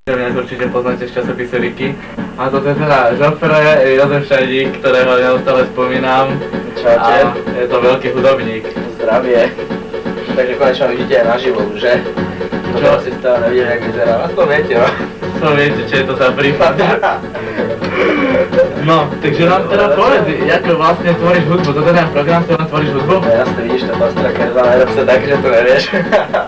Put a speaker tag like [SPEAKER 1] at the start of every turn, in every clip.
[SPEAKER 1] Mňa určite poznáte z časopise Riky. A toto je teda Žofre, Jozef Šajdík, ktorého neustále spomínam.
[SPEAKER 2] Čaute.
[SPEAKER 1] A je to veľký hudobník.
[SPEAKER 2] Zdravie. Takže konečne vidíte aj naživo, že? To asi stále nevidím, jak vyzerá. A to viete, no?
[SPEAKER 1] To viete, čo je to za prípad. No, takže nám teda povedz, ako vlastne tvoríš hudbu. Toto je ten program, ktorým tvoríš hudbu?
[SPEAKER 2] No jasne, vidíš to Fast Tracker 2 najlepšie tak, že to nevieš.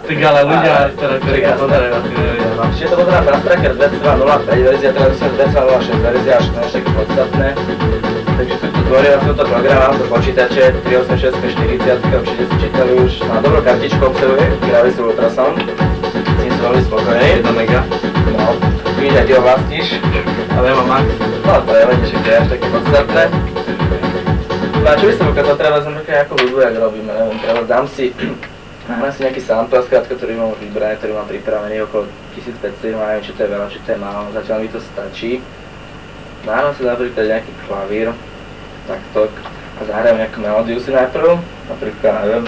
[SPEAKER 1] Tak ale ľudia, teda, ktorí to pozerajú, asi nevedia. No.
[SPEAKER 2] Ešte to pozerám Fast Tracker 2.05 verzia, teda myslím 2.06 verzia, až to je také podstatné. Takže tvoril som to program, mám to počítače, 386, 40, určite si čítali už. Má dobrú kartičku obsahuje, Gravis Ultrasound. S ním som veľmi spokojný.
[SPEAKER 1] 1 mega.
[SPEAKER 2] No, vidíš, aj ty ho vlastníš.
[SPEAKER 1] Ale ja mám Max.
[SPEAKER 2] No to je len, že to je až také podstatné. No a čo by som ukázal, treba som také ako hudbu, jak robíme, neviem, treba dám si nejaký sample, skrátka, ktorý mám už vybraný, ktorý mám pripravený okolo 1500, neviem, či to je veľa, či to je málo, zatiaľ mi to stačí. Dávam si napríklad nejaký klavír, takto, a zahrajem nejakú melódiu si najprv, napríklad, neviem.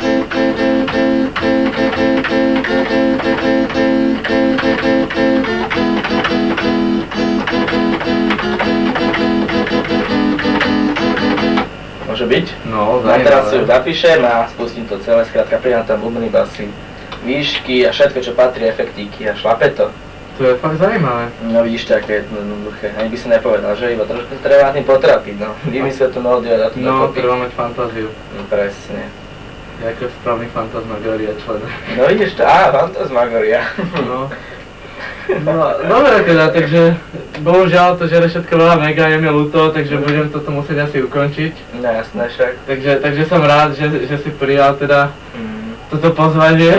[SPEAKER 2] Môže byť?
[SPEAKER 1] No,
[SPEAKER 2] zaujímavé. A teraz si ju zapíšem a spustím to celé, skrátka pridám tam bubny, basy, výšky a všetko, čo patrí, efektíky a šlape to.
[SPEAKER 1] To je fakt zaujímavé.
[SPEAKER 2] No vidíš, to je jednoduché, ani by si nepovedal, že iba trošku treba tým potrapiť, no. Vymyslieť tú melódiu a dať to
[SPEAKER 1] No,
[SPEAKER 2] dokopy.
[SPEAKER 1] treba mať fantáziu.
[SPEAKER 2] No presne.
[SPEAKER 1] Ako správny fantasmagoria člen.
[SPEAKER 2] No vidíš to, fantasmagoria.
[SPEAKER 1] No. No, dobre teda, takže bohužiaľ to žere všetko veľa mega, je mi ľúto, takže budem toto musieť asi ukončiť.
[SPEAKER 2] No jasné však.
[SPEAKER 1] Takže som rád, že si prijal teda toto pozvanie,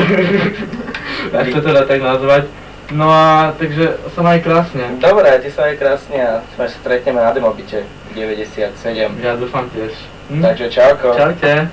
[SPEAKER 1] ak to teda tak nazvať. No a takže sa maj krásne.
[SPEAKER 2] Dobre, ty sa aj krásne a sa stretneme na Demobite 97.
[SPEAKER 1] Ja dúfam tiež.
[SPEAKER 2] Takže čauko.
[SPEAKER 1] Čaute.